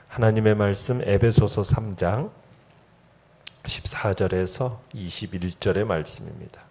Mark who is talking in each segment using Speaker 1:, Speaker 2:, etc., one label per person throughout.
Speaker 1: 하나님의 말씀 에베소서 3장 14절에서 21절의 말씀입니다.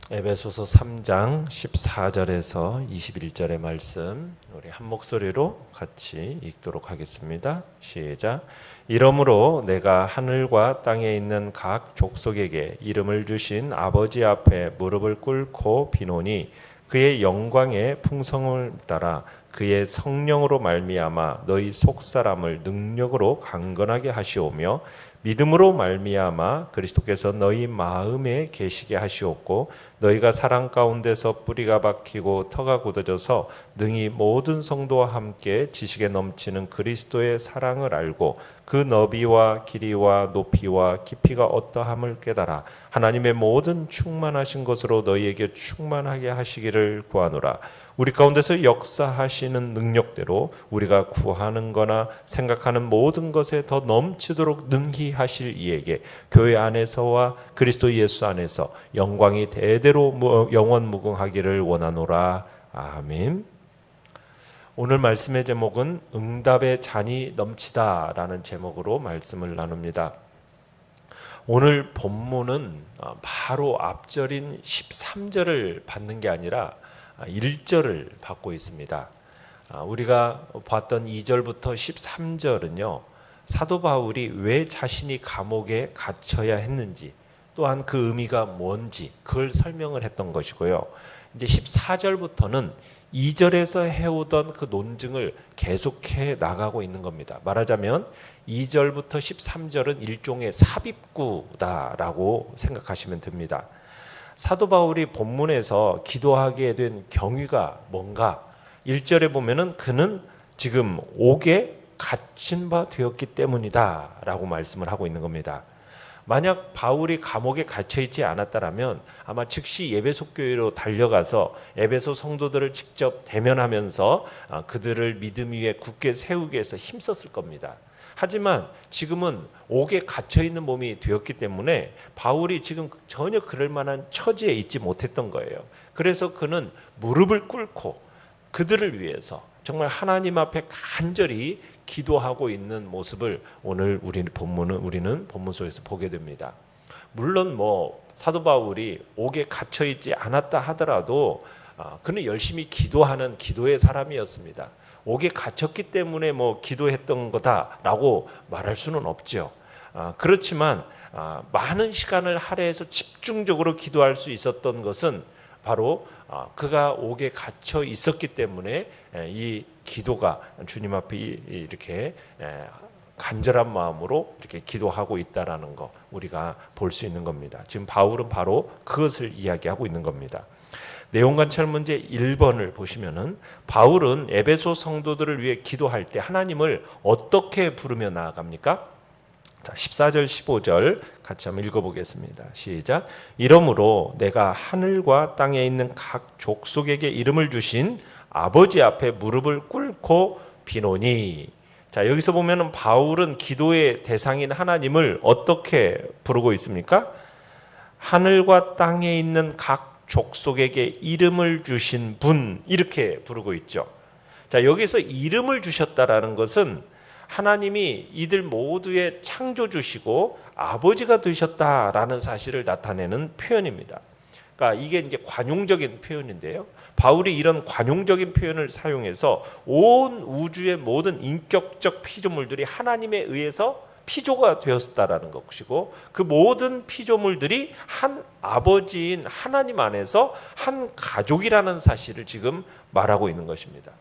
Speaker 1: 에베소서 3장 14절에서 21절의 말씀 우리 한 목소리로 같이 읽도록 하겠습니다. 시작. 이러므로 내가 하늘과 땅에 있는 각 족속에게 이름을 주신 아버지 앞에 무릎을 꿇고 비노니 그의 영광의 풍성을 따라 그의 성령으로 말미암아 너희 속사람을 능력으로 강건하게 하시오며 믿음으로 말미암아 그리스도께서 너희 마음에 계시게 하시옵고 너희가 사랑 가운데서 뿌리가 박히고 터가 굳어져서 능히 모든 성도와 함께 지식에 넘치는 그리스도의 사랑을 알고 그 너비와 길이와 높이와 깊이가 어떠함을 깨달아 하나님의 모든 충만하신 것으로 너희에게 충만하게 하시기를 구하노라. 우리 가운데서 역사하시는 능력대로 우리가 구하는 거나 생각하는 모든 것에 더 넘치도록 능히 하실 이에게 교회 안에서와 그리스도 예수 안에서 영광이 대대로 영원무궁하기를 원하노라. 아멘. 오늘 말씀의 제목은 응답의 잔이 넘치다 라는 제목으로 말씀을 나눕니다. 오늘 본문은 바로 앞절인 13절을 받는 게 아니라 1절을 받고 있습니다. 우리가 봤던 2절부터 13절은요, 사도 바울이 왜 자신이 감옥에 갇혀야 했는지, 또한 그 의미가 뭔지 그걸 설명을 했던 것이고요. 이제 14절부터는 2절에서 해오던 그 논증을 계속해 나가고 있는 겁니다. 말하자면 2절부터 13절은 일종의 삽입구다라고 생각하시면 됩니다. 사도 바울이 본문에서 기도하게 된 경위가 뭔가 1절에 보면은 그는 지금 옥에 갇힌 바 되었기 때문이다 라고 말씀을 하고 있는 겁니다. 만약 바울이 감옥에 갇혀 있지 않았다면 아마 즉시 에베소 교회로 달려가서 에베소 성도들을 직접 대면하면서 그들을 믿음 위에 굳게 세우기 위해서 힘썼을 겁니다. 하지만 지금은 옥에 갇혀있는 몸이 되었기 때문에 바울이 지금 전혀 그럴 만한 처지에 있지 못했던 거예요. 그래서 그는 무릎을 꿇고 그들을 위해서 정말 하나님 앞에 간절히 기도하고 있는 모습을 오늘 우리는 본문 속에서 보게 됩니다. 물론 사도 바울이 옥에 갇혀있지 않았다 하더라도 그는 열심히 기도하는 기도의 사람이었습니다. 옥에 갇혔기 때문에 기도했던 거다라고 말할 수는 없죠. 그렇지만 많은 시간을 할애해서 집중적으로 기도할 수 있었던 것은 바로 그가 옥에 갇혀 있었기 때문에 이 기도가 주님 앞에 이렇게 간절한 마음으로 이렇게 기도하고 있다라는 거 우리가 볼 수 있는 겁니다. 지금 바울은 바로 그것을 이야기하고 있는 겁니다. 내용 관찰 문제 1번을 보시면은 바울은 에베소 성도들을 위해 기도할 때 하나님을 어떻게 부르며 나아갑니까? 자, 14절 15절 같이 한번 읽어보겠습니다. 시작. 이러므로 내가 하늘과 땅에 있는 각 족속에게 이름을 주신 아버지 앞에 무릎을 꿇고 비노니. 자, 여기서 보면은 바울은 기도의 대상인 하나님을 어떻게 부르고 있습니까? 하늘과 땅에 있는 각 족속에게 이름을 주신 분, 이렇게 부르고 있죠. 자, 여기서 이름을 주셨다라는 것은 하나님이 이들 모두의 창조주시고 아버지가 되셨다라는 사실을 나타내는 표현입니다. 그러니까 이게 이제 관용적인 표현인데요. 바울이 이런 관용적인 표현을 사용해서 온 우주의 모든 인격적 피조물들이 하나님에 의해서 피조가 되었다라는 것이고 그 모든 피조물들이 한 아버지인 하나님 안에서 한 가족이라는 사실을 지금 말하고 있는 것입니다.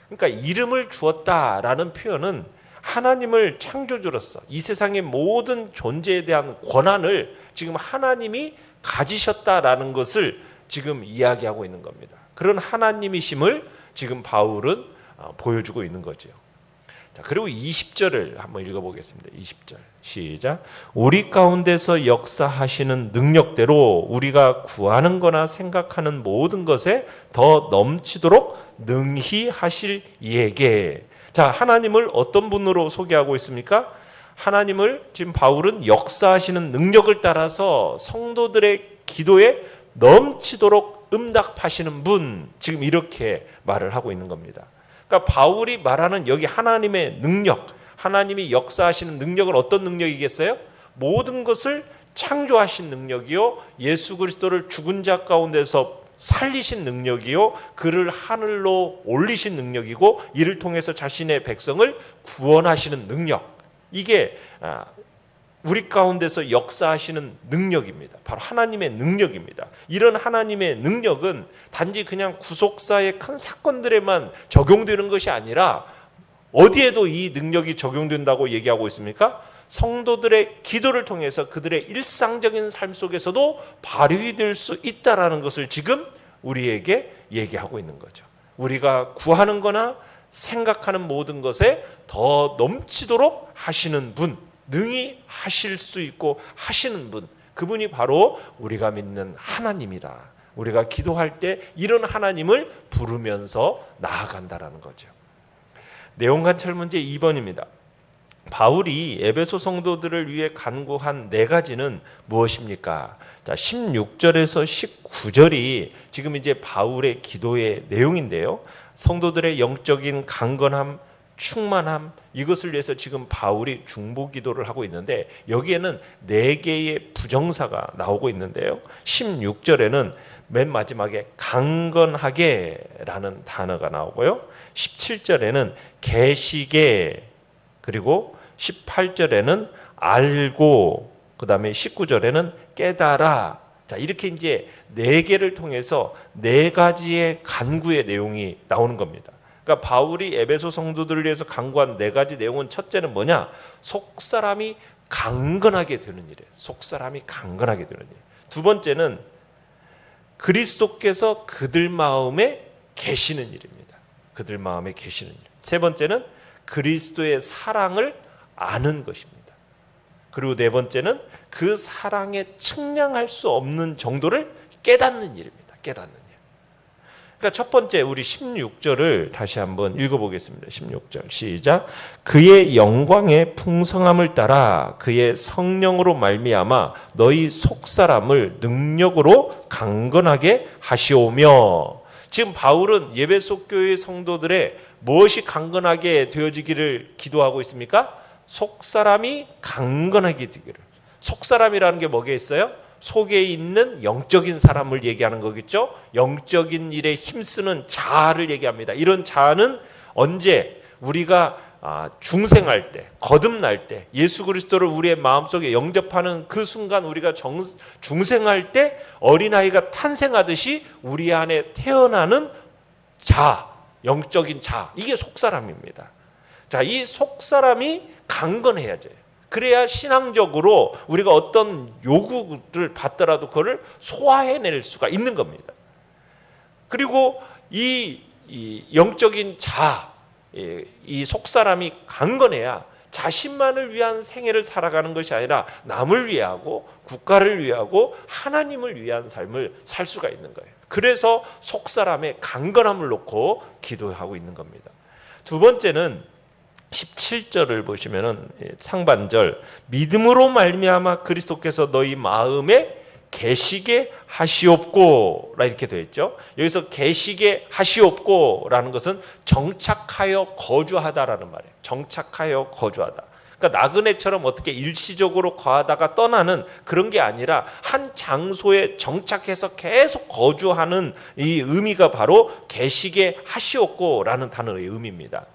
Speaker 1: 그러니까 이름을 주었다라는 표현은 하나님을 창조주로서 이 세상의 모든 존재에 대한 권한을 지금 하나님이 가지셨다라는 것을 지금 이야기하고 있는 겁니다. 그런 하나님이심을 지금 바울은 보여주고 있는 거죠. 자, 그리고 20절을 한번 읽어보겠습니다. 20절 시작. 우리 가운데서 역사하시는 능력대로 우리가 구하는 거나 생각하는 모든 것에 더 넘치도록 능히 하실 이에게. 자, 하나님을 어떤 분으로 소개하고 있습니까? 하나님을 지금 바울은 역사하시는 능력을 따라서 성도들의 기도에 넘치도록 응답하시는 분, 지금 이렇게 말을 하고 있는 겁니다. 그러니까 바울이 말하는 여기 하나님의 능력, 하나님이 역사하시는 능력은 어떤 능력이겠어요? 모든 것을 창조하신 능력이요, 예수 그리스도를 죽은 자 가운데서 살리신 능력이요, 그를 하늘로 올리신 능력이고, 이를 통해서 자신의 백성을 구원하시는 능력, 이게 우리 가운데서 역사하시는 능력입니다. 바로 하나님의 능력입니다. 이런 하나님의 능력은 단지 그냥 구속사의 큰 사건들에만 적용되는 것이 아니라 어디에도 이 능력이 적용된다고 얘기하고 있습니까? 성도들의 기도를 통해서 그들의 일상적인 삶 속에서도 발휘될 수 있다라는 것을 지금 우리에게 얘기하고 있는 거죠. 우리가 구하는 거나 생각하는 모든 것에 더 넘치도록 하시는 분, 능히 하실 수 있고 하시는 분, 그분이 바로 우리가 믿는 하나님이다. 우리가 기도할 때 이런 하나님을 부르면서 나아간다라는 거죠. 내용 관찰 문제 2번입니다. 바울이 에베소 성도들을 위해 간구한 4가지는 무엇입니까? 자, 16절에서 19절이 지금 이제 바울의 기도의 내용인데요. 성도들의 영적인 강건함, 충만함, 이것을 위해서 지금 바울이 중보 기도를 하고 있는데, 여기에는 4개의 부정사가 나오고 있는데요. 16절에는 맨 마지막에 강건하게라는 단어가 나오고요. 17절에는 계시게, 그리고 18절에는 알고, 그 다음에 19절에는 깨달아. 자, 이렇게 이제 4개를 통해서 4가지의 간구의 내용이 나오는 겁니다. 그러니까 바울이 에베소 성도들을 위해서 간구한 4가지 내용은, 첫째는 뭐냐? 속사람이 강건하게 되는 일이에요. 속사람이 강건하게 되는 일. 두 번째는 그리스도께서 그들 마음에 계시는 일입니다. 그들 마음에 계시는 일. 세 번째는 그리스도의 사랑을 아는 것입니다. 그리고 4번째는 그 사랑에 측량할 수 없는 정도를 깨닫는 일입니다. 깨닫는 일. 그러니까 첫 번째, 우리 16절을 다시 한번 읽어보겠습니다. 16절 시작. 그의 영광의 풍성함을 따라 그의 성령으로 말미암아 너희 속사람을 능력으로 강건하게 하시오며. 지금 바울은 에베소 교회 성도들의 무엇이 강건하게 되어지기를 기도하고 있습니까? 속사람이 강건하게 되기를. 속사람이라는 게 뭐게 있어요? 속에 있는 영적인 사람을 얘기하는 거겠죠. 영적인 일에 힘쓰는 자아를 얘기합니다. 이런 자아는 언제? 우리가 중생할 때, 거듭날 때, 예수 그리스도를 우리의 마음속에 영접하는 그 순간, 우리가 중생할 때 어린아이가 탄생하듯이 우리 안에 태어나는 자, 영적인 자, 이게 속사람입니다. 자, 이 속사람이 강건해야죠. 그래야 신앙적으로 우리가 어떤 요구를 받더라도 그걸 소화해낼 수가 있는 겁니다. 그리고 이 영적인 자, 이 속사람이 강건해야 자신만을 위한 생애를 살아가는 것이 아니라 남을 위하고 국가를 위하고 하나님을 위한 삶을 살 수가 있는 거예요. 그래서 속사람의 강건함을 놓고 기도하고 있는 겁니다. 두 번째는 17절을 보시면은 상반절, 믿음으로 말미암아 그리스도께서 너희 마음에 계시게 하시옵고라 이렇게 되어 있죠. 여기서 계시게 하시옵고라는 것은 정착하여 거주하다라는 말이에요. 정착하여 거주하다. 그러니까 나그네처럼 어떻게 일시적으로 거하다가 떠나는 그런 게 아니라 한 장소에 정착해서 계속 거주하는 이 의미가 바로 계시게 하시옵고라는 단어의 의미입니다.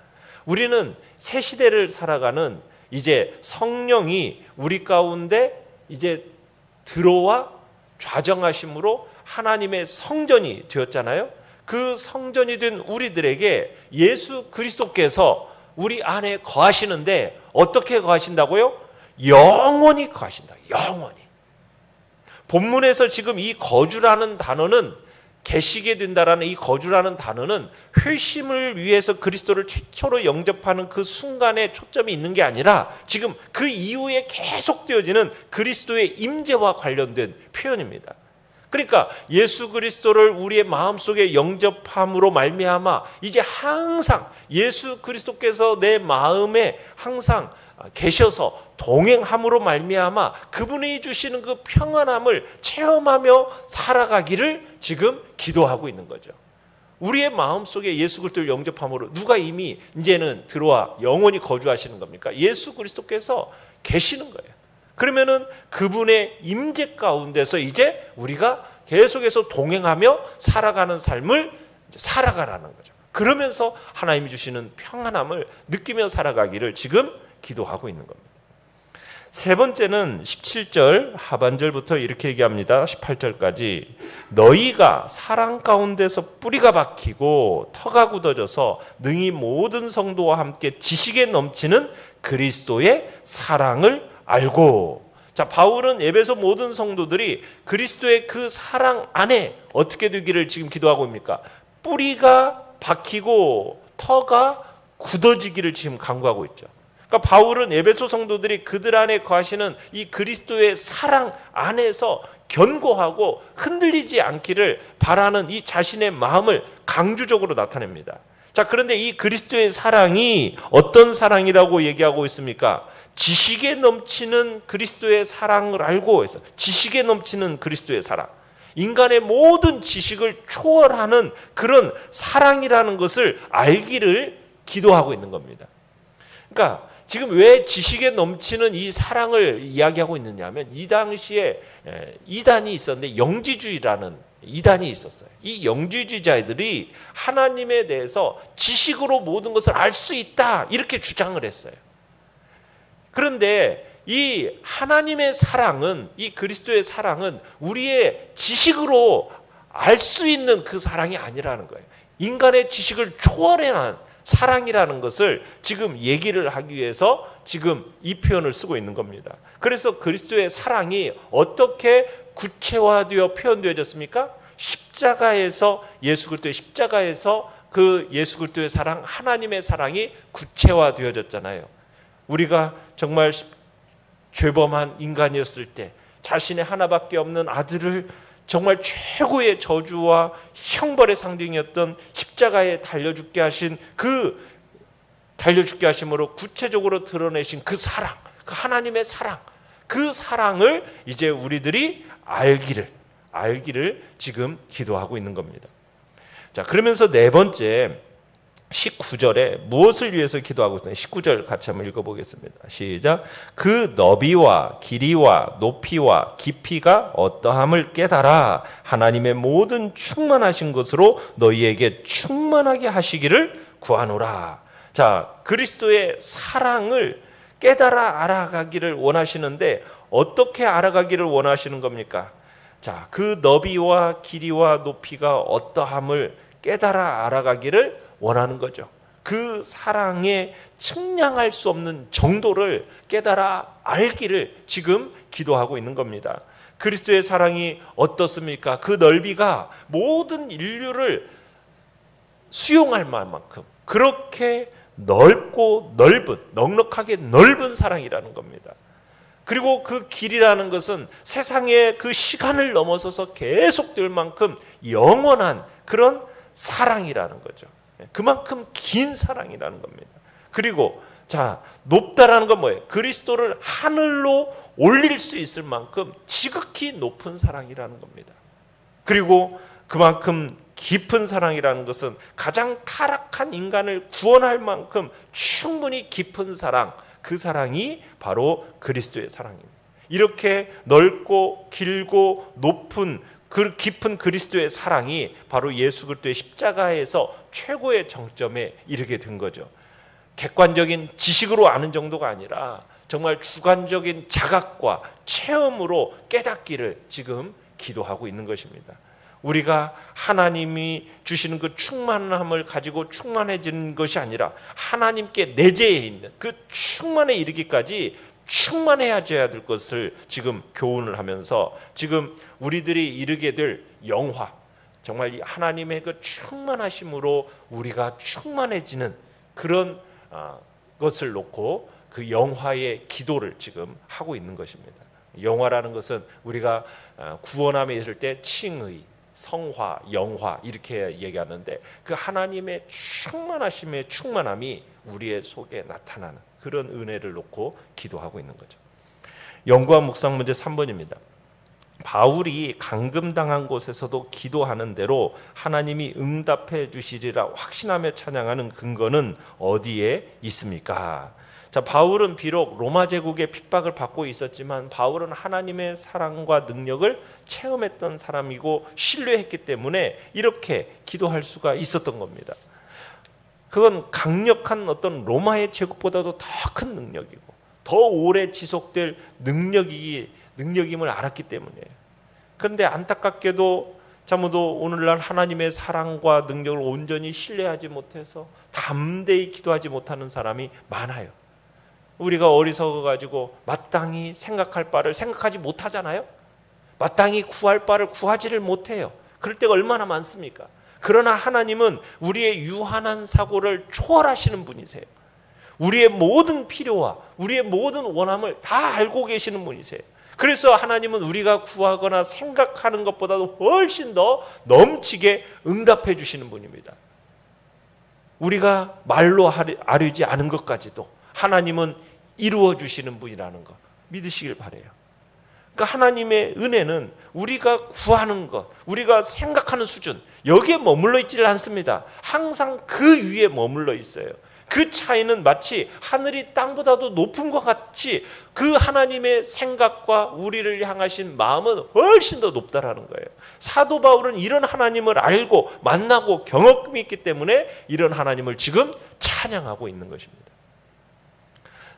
Speaker 1: 우리는 새 시대를 살아가는 이제 성령이 우리 가운데 이제 들어와 좌정하심으로 하나님의 성전이 되었잖아요. 그 성전이 된 우리들에게 예수 그리스도께서 우리 안에 거하시는데 어떻게 거하신다고요? 영원히 거하신다. 영원히. 본문에서 지금 이 거주라는 단어는, 계시게 된다라는 이 거주라는 단어는 회심을 위해서 그리스도를 최초로 영접하는 그 순간에 초점이 있는 게 아니라 지금 그 이후에 계속되어지는 그리스도의 임재와 관련된 표현입니다. 그러니까 예수 그리스도를 우리의 마음속에 영접함으로 말미암아 이제 항상 예수 그리스도께서 내 마음에 항상 계셔서 동행함으로 말미암아 그분이 주시는 그 평안함을 체험하며 살아가기를 지금 기도하고 있는 거죠. 우리의 마음속에 예수 그리스도를 영접함으로 누가 이미 이제는 들어와 영원히 거주하시는 겁니까? 예수 그리스도께서 계시는 거예요. 그러면은 그분의 임재 가운데서 이제 우리가 계속해서 동행하며 살아가는 삶을 살아가라는 거죠. 그러면서 하나님이 주시는 평안함을 느끼며 살아가기를 지금 기도하고 있는 겁니다. 세 번째는 17절 하반절부터 이렇게 얘기합니다. 18절까지 너희가 사랑 가운데서 뿌리가 박히고 터가 굳어져서 능히 모든 성도와 함께 지식에 넘치는 그리스도의 사랑을 알고. 자, 바울은 에베소 모든 성도들이 그리스도의 그 사랑 안에 어떻게 되기를 지금 기도하고 있습니까? 뿌리가 박히고 터가 굳어지기를 지금 간구하고 있죠. 그러니까 바울은 에베소 성도들이 그들 안에 거하시는 이 그리스도의 사랑 안에서 견고하고 흔들리지 않기를 바라는 이 자신의 마음을 강조적으로 나타냅니다. 자, 그런데 이 그리스도의 사랑이 어떤 사랑이라고 얘기하고 있습니까? 지식에 넘치는 그리스도의 사랑을 알고 해서 지식에 넘치는 그리스도의 사랑. 인간의 모든 지식을 초월하는 그런 사랑이라는 것을 알기를 기도하고 있는 겁니다. 그러니까 지금 왜 지식에 넘치는 이 사랑을 이야기하고 있느냐 하면 이 당시에 이단이 있었는데 영지주의라는 이단이 있었어요. 이 영지주의자들이 하나님에 대해서 지식으로 모든 것을 알 수 있다 이렇게 주장을 했어요. 그런데 이 하나님의 사랑은, 이 그리스도의 사랑은 우리의 지식으로 알 수 있는 그 사랑이 아니라는 거예요. 인간의 지식을 초월해난 사랑이라는 것을 지금 얘기를 하기 위해서 지금 이 표현을 쓰고 있는 겁니다. 그래서 그리스도의 사랑이 어떻게 구체화되어 표현되어졌습니까? 십자가에서, 예수 그리스도의 십자가에서 그 예수 그리스도의 사랑, 하나님의 사랑이 구체화되어졌잖아요. 우리가 정말 죄범한 인간이었을 때 자신의 하나밖에 없는 아들을 정말 최고의 저주와 형벌의 상징이었던 십자가에 달려 죽게 하신 그 달려 죽게 하심으로 구체적으로 드러내신 그 사랑, 그 하나님의 사랑, 그 사랑을 이제 우리들이 알기를 지금 기도하고 있는 겁니다. 자, 그러면서 네 번째 19절에 무엇을 위해서 기도하고 있나요? 19절 같이 한번 읽어보겠습니다. 시작. 그 너비와 길이와 높이와 깊이가 어떠함을 깨달아 하나님의 모든 충만하신 것으로 너희에게 충만하게 하시기를 구하노라. 자, 그리스도의 사랑을 깨달아 알아가기를 원하시는데 어떻게 알아가기를 원하시는 겁니까? 자, 그 너비와 길이와 높이가 어떠함을 깨달아 알아가기를 원하는 거죠. 그 사랑에 측량할 수 없는 정도를 깨달아 알기를 지금 기도하고 있는 겁니다. 그리스도의 사랑이 어떻습니까? 그 넓이가 모든 인류를 수용할 만큼 그렇게 넓고 넓은, 넉넉하게 넓은 사랑이라는 겁니다. 그리고 그 길이라는 것은 세상의 그 시간을 넘어서서 계속될 만큼 영원한 그런 사랑이라는 거죠. 그만큼 긴 사랑이라는 겁니다. 그리고 자, 높다라는 건 뭐예요? 그리스도를 하늘로 올릴 수 있을 만큼 지극히 높은 사랑이라는 겁니다. 그리고 그만큼 깊은 사랑이라는 것은 가장 타락한 인간을 구원할 만큼 충분히 깊은 사랑, 그 사랑이 바로 그리스도의 사랑입니다. 이렇게 넓고 길고 높은 그 깊은 그리스도의 사랑이 바로 예수 그리스도의 십자가에서 최고의 정점에 이르게 된 거죠. 객관적인 지식으로 아는 정도가 아니라 정말 주관적인 자각과 체험으로 깨닫기를 지금 기도하고 있는 것입니다. 우리가 하나님이 주시는 그 충만함을 가지고 충만해지는 것이 아니라 하나님께 내재해 있는 그 충만에 이르기까지 충만해져야 될 것을 지금 교훈을 하면서 지금 우리들이 이르게 될 영화, 정말 이 하나님의 그 충만하심으로 우리가 충만해지는 그런 것을 놓고 그 영화의 기도를 지금 하고 있는 것입니다. 영화라는 것은 우리가 구원함에 있을 때 칭의, 성화, 영화 이렇게 얘기하는데 그 하나님의 충만하심의 충만함이 우리의 속에 나타나는 그런 은혜를 놓고 기도하고 있는 거죠. 연구와 묵상 문제 3번입니다. 바울이 감금당한 곳에서도 기도하는 대로 하나님이 응답해 주시리라 확신하며 찬양하는 근거는 어디에 있습니까? 자, 바울은 비록 로마 제국의 핍박을 받고 있었지만 바울은 하나님의 사랑과 능력을 체험했던 사람이고 신뢰했기 때문에 이렇게 기도할 수가 있었던 겁니다. 그건 강력한 어떤 로마의 제국보다도 더 큰 능력이고 더 오래 지속될 능력임을 알았기 때문이에요. 그런데 안타깝게도 자모도 오늘날 하나님의 사랑과 능력을 온전히 신뢰하지 못해서 담대히 기도하지 못하는 사람이 많아요. 우리가 어리석어가지고 마땅히 생각할 바를 생각하지 못하잖아요. 마땅히 구할 바를 구하지를 못해요. 그럴 때가 얼마나 많습니까? 그러나 하나님은 우리의 유한한 사고를 초월하시는 분이세요. 우리의 모든 필요와 우리의 모든 원함을 다 알고 계시는 분이세요. 그래서 하나님은 우리가 구하거나 생각하는 것보다도 훨씬 더 넘치게 응답해 주시는 분입니다. 우리가 말로 아뢰지 않은 것까지도 하나님은 이루어 주시는 분이라는 거 믿으시길 바라요. 그러니까 하나님의 은혜는 우리가 구하는 것, 우리가 생각하는 수준 여기에 머물러 있지를 않습니다. 항상 그 위에 머물러 있어요. 그 차이는 마치 하늘이 땅보다도 높은 것 같이 그 하나님의 생각과 우리를 향하신 마음은 훨씬 더 높다라는 거예요. 사도 바울은 이런 하나님을 알고 만나고 경험이 있기 때문에 이런 하나님을 지금 찬양하고 있는 것입니다.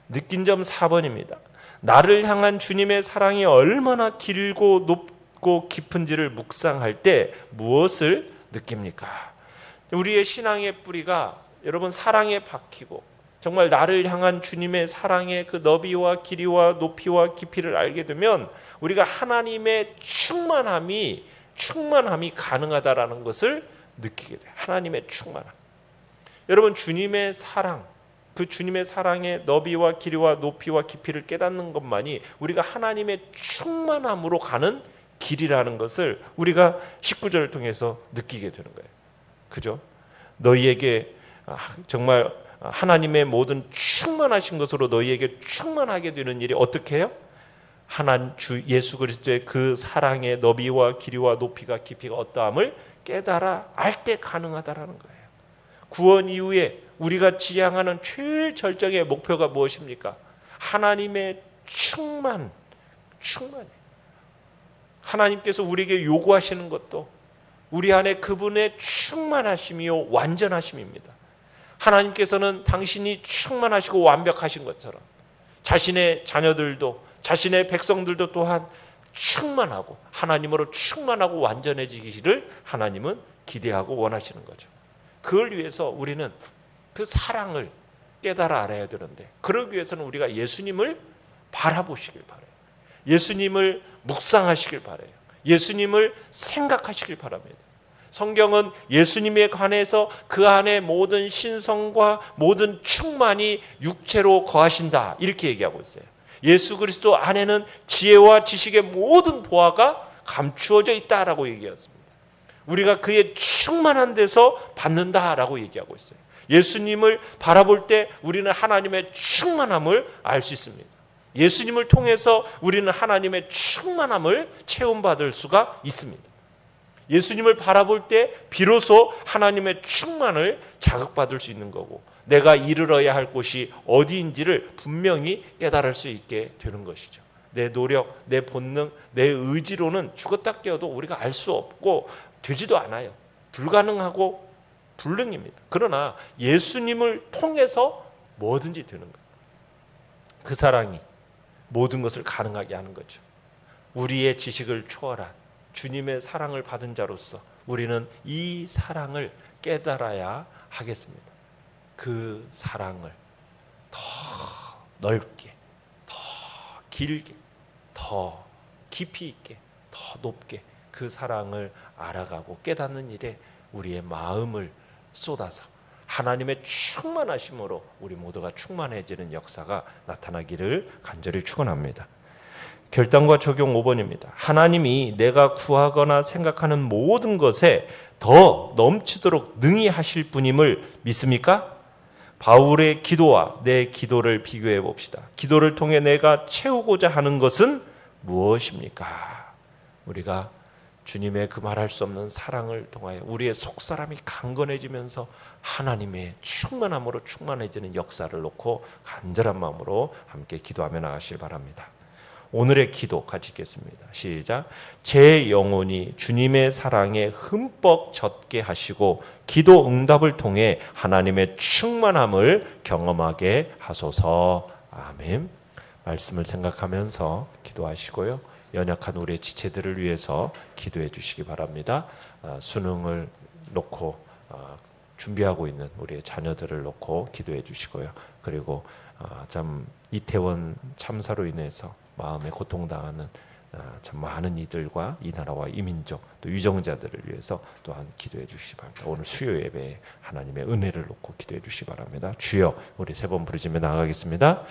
Speaker 1: 느낀 점 4번입니다. 나를 향한 주님의 사랑이 얼마나 길고 높고 깊은지를 묵상할 때 무엇을 느낍니까? 우리의 신앙의 뿌리가 여러분 사랑에 박히고 정말 나를 향한 주님의 사랑의 그 너비와 길이와 높이와 깊이를 알게 되면 우리가 하나님의 충만함이 가능하다라는 것을 느끼게 돼요. 하나님의 충만함. 여러분 주님의 사랑, 그 주님의 사랑의 너비와 길이와 높이와 깊이를 깨닫는 것만이 우리가 하나님의 충만함으로 가는 길이라는 것을 우리가 19절을 통해서 느끼게 되는 거예요. 그죠? 너희에게 정말 하나님의 모든 충만하신 것으로 너희에게 충만하게 되는 일이 어떻게 해요? 하나님 주 예수 그리스도의 그 사랑의 너비와 길이와 높이가 깊이가 어떠함을 깨달아 알 때 가능하다라는 거예요. 구원 이후에 우리가 지향하는 최절정의 목표가 무엇입니까? 하나님의 충만이에요. 하나님께서 우리에게 요구하시는 것도 우리 안에 그분의 충만하심이요 완전하심입니다. 하나님께서는 당신이 충만하시고 완벽하신 것처럼 자신의 자녀들도 자신의 백성들도 또한 충만하고 하나님으로 충만하고 완전해지기를 하나님은 기대하고 원하시는 거죠. 그걸 위해서 우리는 그 사랑을 깨달아 알아야 되는데 그러기 위해서는 우리가 예수님을 바라보시길 바라요. 예수님을 묵상하시길 바라요. 예수님을 생각하시길 바랍니다. 성경은 예수님에 관해서 그 안에 모든 신성과 모든 충만이 육체로 거하신다 이렇게 얘기하고 있어요. 예수 그리스도 안에는 지혜와 지식의 모든 보화가 감추어져 있다라고 얘기했습니다. 우리가 그의 충만한 데서 받는다라고 얘기하고 있어요. 예수님을 바라볼 때 우리는 하나님의 충만함을 알 수 있습니다. 예수님을 통해서 우리는 하나님의 충만함을 체험받을 수가 있습니다. 예수님을 바라볼 때 비로소 하나님의 충만을 자극받을 수 있는 거고 내가 이르러야 할 곳이 어디인지를 분명히 깨달을 수 있게 되는 것이죠. 내 노력, 내 본능, 내 의지로는 죽었다 깨어도 우리가 알 수 없고 되지도 않아요. 불가능하고 불능입니다. 그러나 예수님을 통해서 뭐든지 되는 거예요. 그 사랑이 모든 것을 가능하게 하는 거죠. 우리의 지식을 초월한 주님의 사랑을 받은 자로서 우리는 이 사랑을 깨달아야 하겠습니다. 그 사랑을 더 넓게, 더 길게, 더 깊이 있게, 더 높게 그 사랑을 알아가고 깨닫는 일에 우리의 마음을 쏟아서 하나님의 충만하심으로 우리 모두가 충만해지는 역사가 나타나기를 간절히 축원합니다. 결단과 적용 5번입니다. 하나님이 내가 구하거나 생각하는 모든 것에 더 넘치도록 능히 하실 분임을 믿습니까? 바울의 기도와 내 기도를 비교해 봅시다. 기도를 통해 내가 채우고자 하는 것은 무엇입니까? 우리가 주님의 그 말할 수 없는 사랑을 통하여 우리의 속사람이 강건해지면서 하나님의 충만함으로 충만해지는 역사를 놓고 간절한 마음으로 함께 기도하며 나가시길 바랍니다. 오늘의 기도 같이 읽겠습니다. 시작. 제 영혼이 주님의 사랑에 흠뻑 젖게 하시고 기도 응답을 통해 하나님의 충만함을 경험하게 하소서. 아멘. 말씀을 생각하면서 기도하시고요. 연약한 우리의 지체들을 위해서 기도해 주시기 바랍니다. 수능을 놓고 준비하고 있는 우리의 자녀들을 놓고 기도해 주시고요. 그리고 참 이태원 참사로 인해서 마음에 고통당하는 참 많은 이들과 이 나라와 이 민족 또 유정자들을 위해서 또한 기도해 주시기 바랍니다. 오늘 수요 예배에 하나님의 은혜를 놓고 기도해 주시기 바랍니다. 주여, 우리 세 번 부르짖며 나가겠습니다.